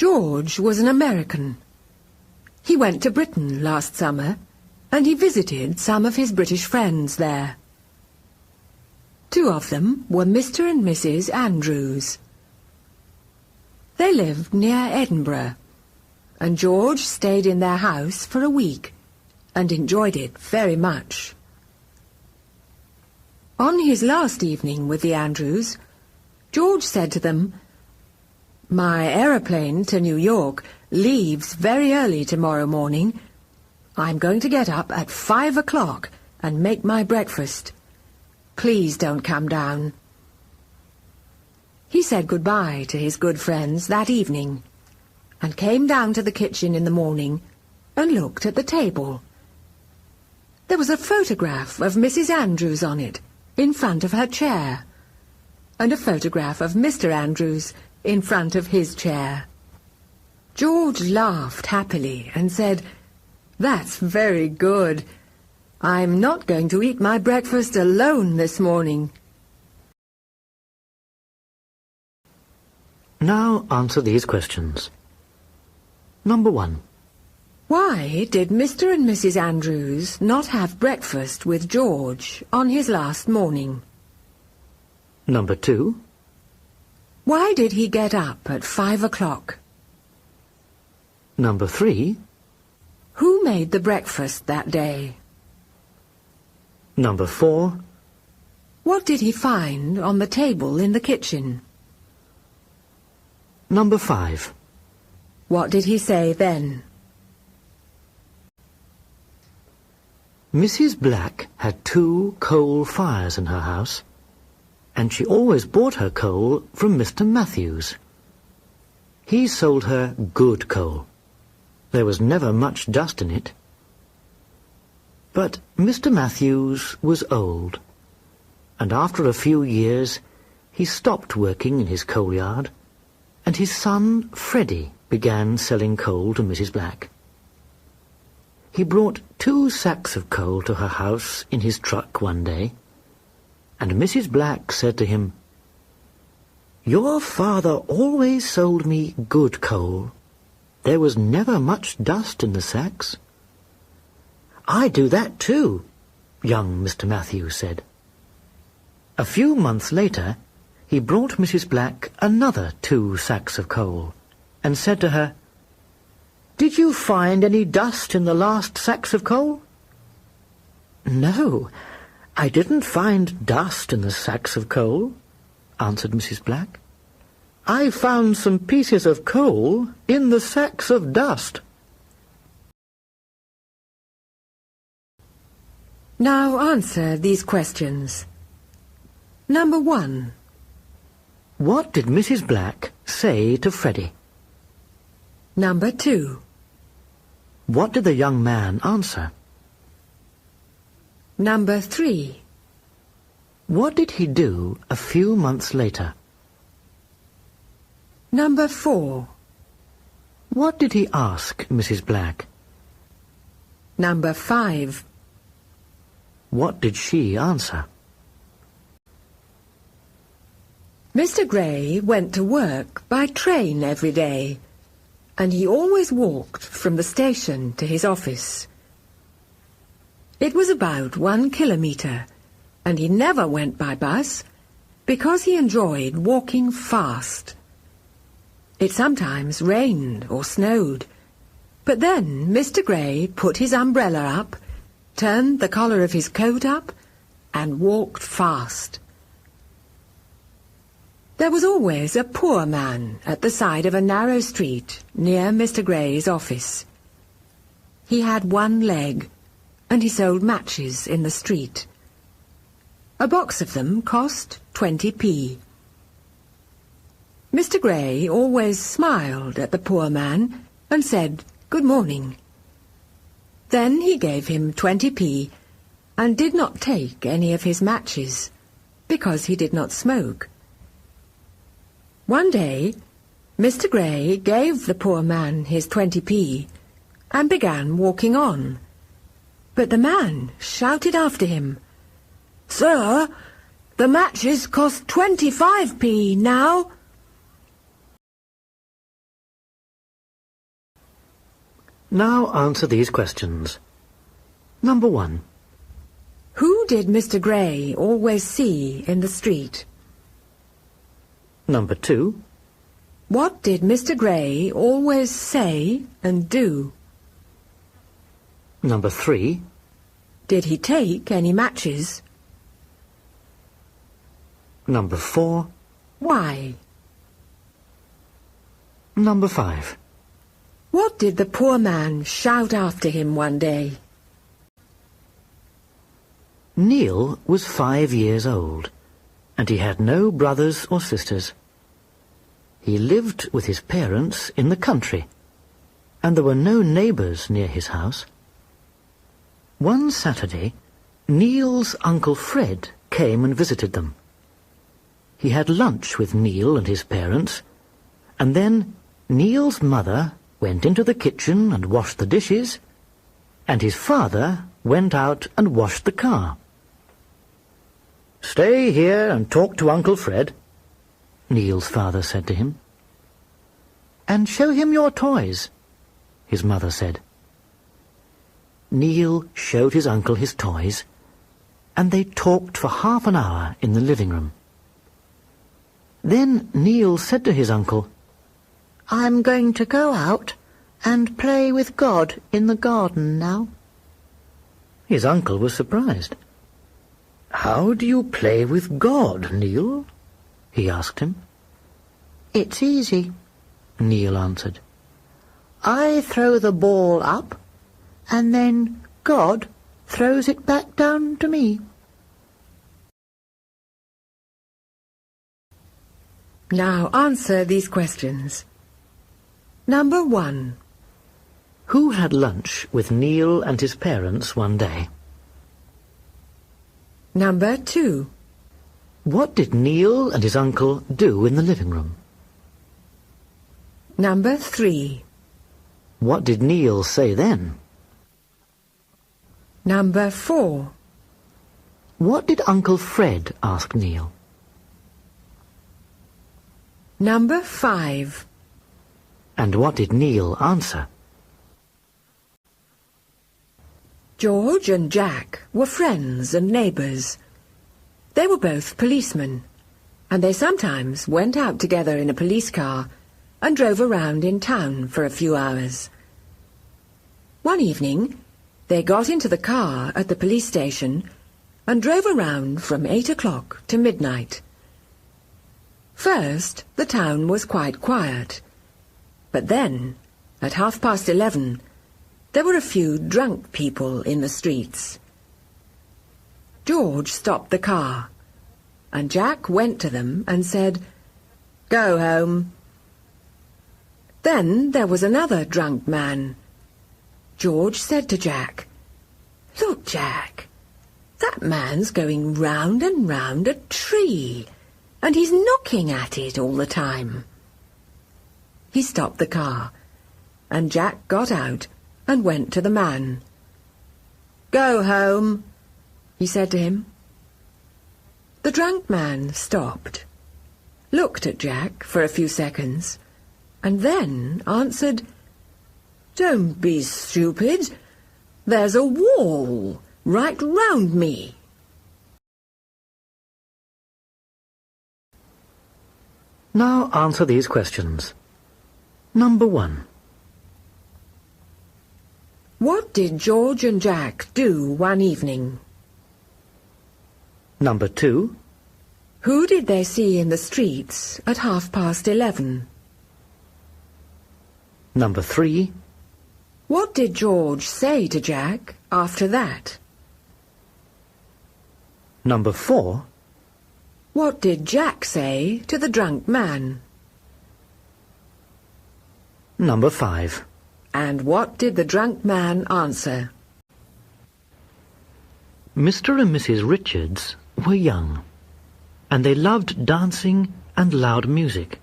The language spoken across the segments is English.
George was an American. He went to Britain last summer, and he visited some of his British friends there. Two of them were Mr. and Mrs. Andrews. They lived near Edinburgh, and George stayed in their house for a week and enjoyed it very much. On his last evening with the Andrews, George said to them, "My aeroplane to New York leaves very early tomorrow morning. I'm going to get up at 5 o'clock and make my breakfast. Please don't come down." He said goodbye to his good friends that evening and came down to the kitchen in the morning and looked at the table. There was a photograph of Mrs. Andrews on it in front of her chair, and a photograph of Mr. Andrews in front of his chair. George laughed happily and said, "That's very good. I'm not going to eat my breakfast alone this morning." Now answer these questions. Number 1. Why did Mr. and Mrs. Andrews not have breakfast with George on his last morning? Number 2. Why did he get up at 5 o'clock? Number 3. Who made the breakfast that day? Number 4. What did he find on the table in the kitchen? Number 5. What did he say then? Mrs. Black had 2 coal fires in her house, and she always bought her coal from Mr. Matthews. He sold her good coal. There was never much dust in it. But Mr. Matthews was old, and after a few years he stopped working in his coal yard, and his son Freddie began selling coal to Mrs. Black. He brought 2 sacks of coal to her house in his truck one day, and Mrs. Black said to him, "Your father always sold me good coal. There was never much dust in the sacks." "I do that too," young Mr. Matthews said. A few months later, he brought Mrs. Black another 2 sacks of coal, and said to her, "Did you find any dust in the last sacks of coal?" "No, I didn't find dust in the sacks of coal," answered Mrs. Black. "I found some pieces of coal in the sacks of dust." Now answer these questions. Number 1. What did Mrs. Black say to Freddie? Number 2. What did the young man answer? Number 3. What did he do a few months later? Number 4. What did he ask Mrs. Black? Number 5. What did she answer? Mr. Gray went to work by train every day, and he always walked from the station to his office. It was about 1 kilometre, and he never went by bus because he enjoyed walking fast. It sometimes rained or snowed, but then Mr. Gray put his umbrella up, turned the collar of his coat up, and walked fast. There was always a poor man at the side of a narrow street near Mr. Gray's office. He had 1 leg, and he sold matches in the street. A box of them cost 20p. Mr. Gray always smiled at the poor man and said, "Good morning." Then he gave him 20p and did not take any of his matches because he did not smoke. One day, Mr. Gray gave the poor man his 20p and began walking on. But the man shouted after him, "Sir, the matches cost 25p now." Now answer these questions. Number 1. Who did Mr. Gray always see in the street? Number 2. What did Mr. Gray always say and do? Number 3. Did he take any matches? Number 4. Why? Number 5. What did the poor man shout after him one day? Neil was 5 years old, and he had no brothers or sisters. He lived with his parents in the country, and there were no neighbours near his house. One Saturday, Neil's Uncle Fred came and visited them. He had lunch with Neil and his parents, and then Neil's mother went into the kitchen and washed the dishes, and his father went out and washed the car. "Stay here and talk to Uncle Fred," Neil's father said to him. "And show him your toys," his mother said. Neil showed his uncle his toys, and they talked for half an hour in the living room. Then Neil said to his uncle, "I'm going to go out and play with God in the garden now." His uncle was surprised. "How do you play with God, Neil?" he asked him. "It's easy," Neil answered. "I throw the ball up, and then God throws it back down to me." Now answer these questions. Number 1. Who had lunch with Neil and his parents one day? Number 2. What did Neil and his uncle do in the living room? Number 3. What did Neil say then? Number 4. What did Uncle Fred ask Neil? Number 5. And what did Neil answer? George and Jack were friends and neighbours. They were both policemen, and they sometimes went out together in a police car and drove around in town for a few hours. One evening, they got into the car at the police station and drove around from 8 o'clock to midnight. First, the town was quite quiet, but then, at 11:30, there were a few drunk people in the streets. George stopped the car, and Jack went to them and said, "Go home." Then there was another drunk man. George said to Jack, "Look, Jack, that man's going round and round a tree, and he's knocking at it all the time." He stopped the car, and Jack got out and went to the man. "Go home," he said to him. The drunk man stopped, looked at Jack for a few seconds, and then answered, "Don't be stupid. There's a wall right round me." Now answer these questions. Number 1. What did George and Jack do one evening? Number 2. Who did they see in the streets at 11:30? Number 3. What did George say to Jack after that? Number 4. What did Jack say to the drunk man? Number 5. And what did the drunk man answer? Mr. and Mrs. Richards were young, and they loved dancing and loud music,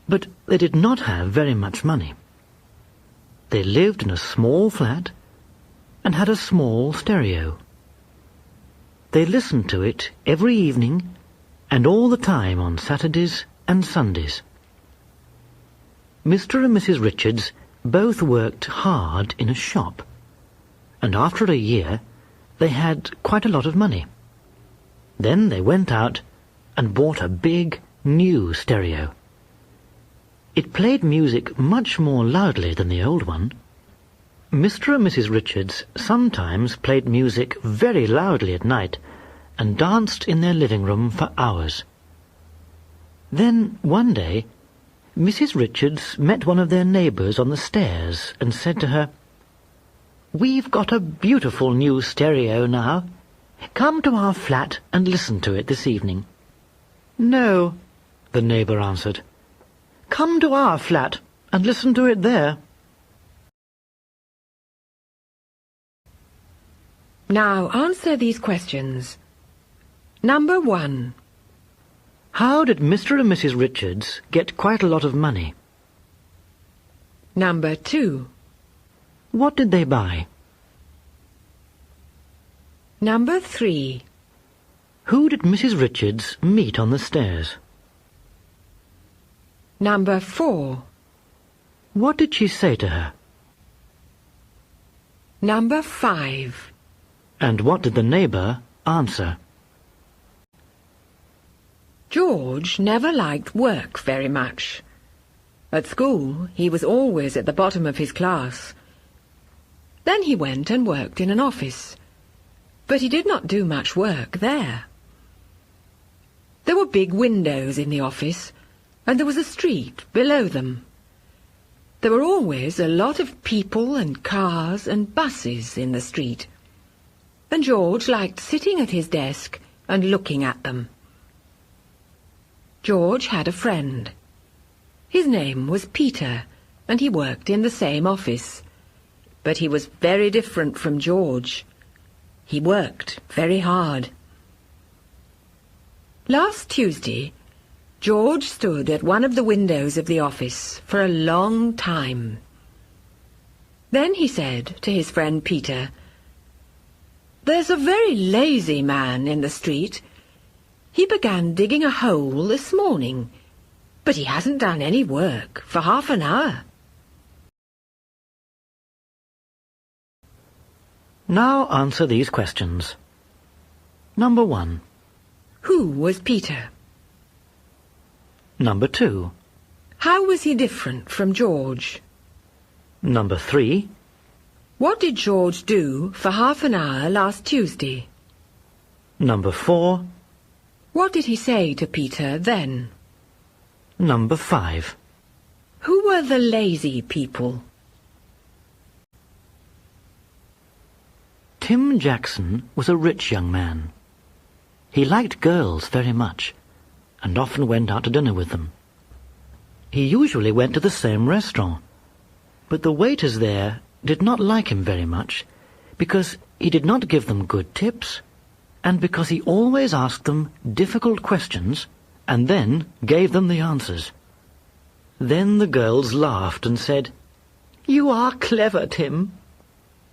but they did not have very much money. They lived in a small flat and had a small stereo. They listened to it every evening and all the time on Saturdays and Sundays. Mr. and Mrs. Richards both worked hard in a shop, and after a year they had quite a lot of money. Then they went out and bought a big, new stereo. It played music much more loudly than the old one. Mr. and Mrs. Richards sometimes played music very loudly at night and danced in their living room for hours. Then, one day, Mrs. Richards met one of their neighbours on the stairs and said to her, "We've got a beautiful new stereo now. Come to our flat and listen to it this evening." "No," the neighbour answered. "Come to our flat and listen to it there." Now answer these questions. Number 1. How did Mr. and Mrs. Richards get quite a lot of money? Number 2. What did they buy? Number 3. Who did Mrs. Richards meet on the stairs? Number 4. What did she say to her? Number 5. And what did the neighbour answer? George never liked work very much. At school, he was always at the bottom of his class. Then he went and worked in an office, but he did not do much work there. There were big windows in the office, and there was a street below them. There were always a lot of people and cars and buses in the street, and George liked sitting at his desk and looking at them. George had a friend. His name was Peter, and he worked in the same office. But he was very different from George. He worked very hard. Last Tuesday, George stood at one of the windows of the office for a long time. Then he said to his friend Peter, "There's a very lazy man in the street. He began digging a hole this morning, but he hasn't done any work for half an hour." Now answer these questions. Number 1. Who was Peter? Number 2. How was he different from George? Number 3. What did George do for half an hour last Tuesday? Number 4. What did he say to Peter then? Number 5. Who were the lazy people? Tim Jackson was a rich young man. He liked girls very much, and often went out to dinner with them. He usually went to the same restaurant, but the waiters there did not like him very much, because he did not give them good tips, and because he always asked them difficult questions and then gave them the answers. Then the girls laughed and said, "You are clever, Tim,"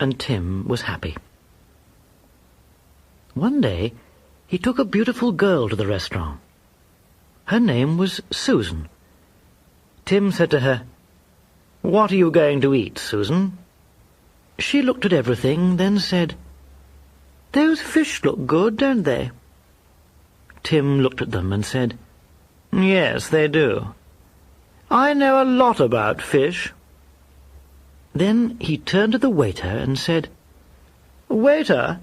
and Tim was happy. One day he took a beautiful girl to the restaurant. Her name was Susan. Tim said to her, "What are you going to eat, Susan?" She looked at everything, then said, "Those fish look good, don't they?" Tim looked at them and said, "Yes, they do. I know a lot about fish." Then he turned to the waiter and said, "Waiter,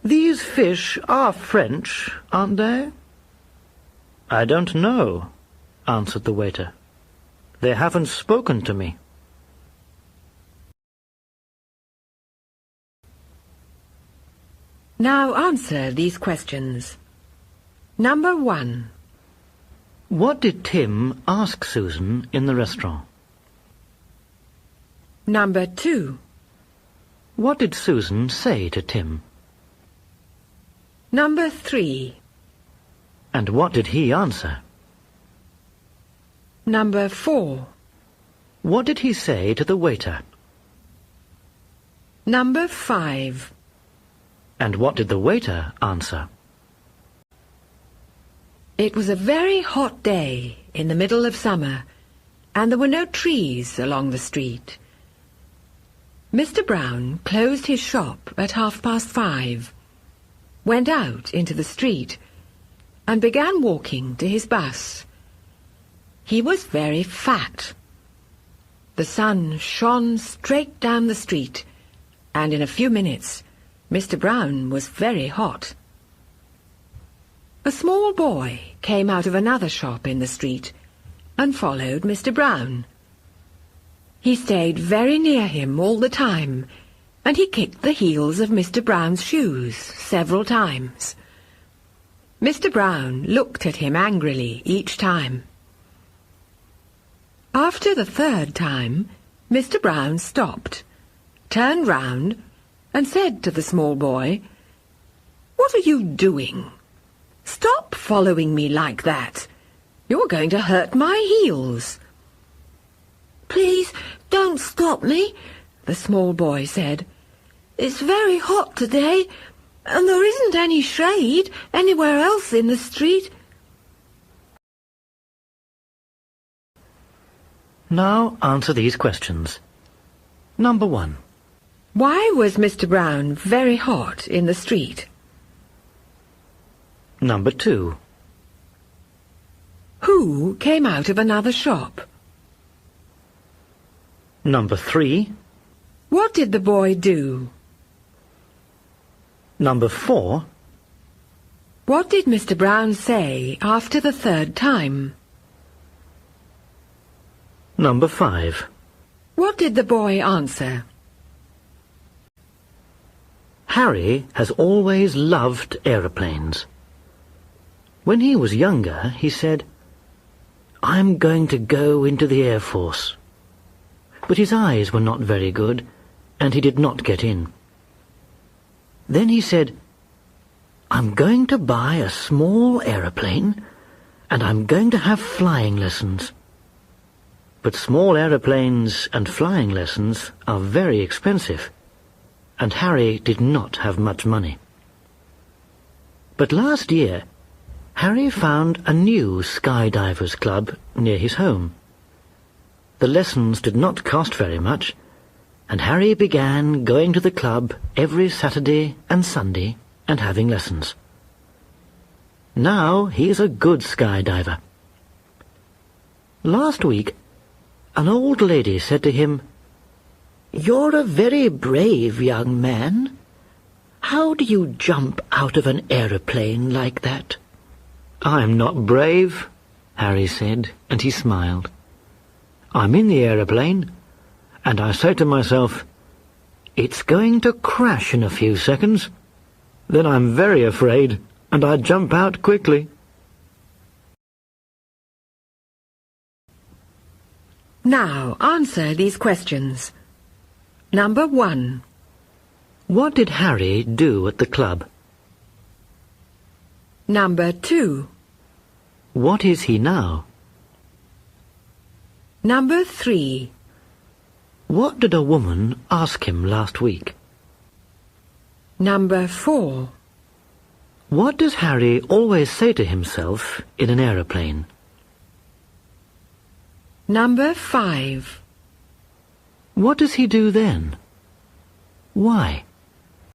these fish are French, aren't they?" "I don't know," answered the waiter. "They haven't spoken to me." Now answer these questions. Number 1. What did Tim ask Susan in the restaurant? Number 2. What did Susan say to Tim? Number 3. And what did he answer? Number 4. What did he say to the waiter? Number 5. And what did the waiter answer? It was a very hot day in the middle of summer, and there were no trees along the street, Mr. Brown closed his shop at 5:30, went out into the street, and began walking to his bus. He was very fat. The sun shone straight down the street, and in a few minutes Mr. Brown was very hot. A small boy came out of another shop in the street and followed Mr. Brown. He stayed very near him all the time, and he kicked the heels of Mr. Brown's shoes several times. Mr. Brown looked at him angrily each time. After the third time, Mr. Brown stopped, turned round, and said to the small boy, "What are you doing? Stop following me like that. You're going to hurt my heels." "Please don't stop me," the small boy said. "It's very hot today, and there isn't any shade anywhere else in the street." Now answer these questions. Number 1. Why was Mr. Brown very hot in the street? Number 2. Who came out of another shop? Number 3. What did the boy do? Number 4. What did Mr. Brown say after the third time? Number 5. What did the boy answer? Harry has always loved aeroplanes. When he was younger, he said, "I'm going to go into the Air Force." But his eyes were not very good, and he did not get in. Then he said, "I'm going to buy a small aeroplane, and I'm going to have flying lessons." But small aeroplanes and flying lessons are very expensive, and Harry did not have much money. But last year, Harry found a new skydivers club near his home. The lessons did not cost very much, and Harry began going to the club every Saturday and Sunday and having lessons. Now he is a good skydiver. Last week, an old lady said to him, "You're a very brave young man. How do you jump out of an aeroplane like that?" "I'm not brave," Harry said, and he smiled. "I'm in the aeroplane, and I say to myself, it's going to crash in a few seconds. Then I'm very afraid, and I jump out quickly." Now answer these questions. Number 1. What did Harry do at the club? Number 2. What is he now? Number 3. What did a woman ask him last week? Number 4. What does Harry always say to himself in an aeroplane? Number 5. What does he do then? Why?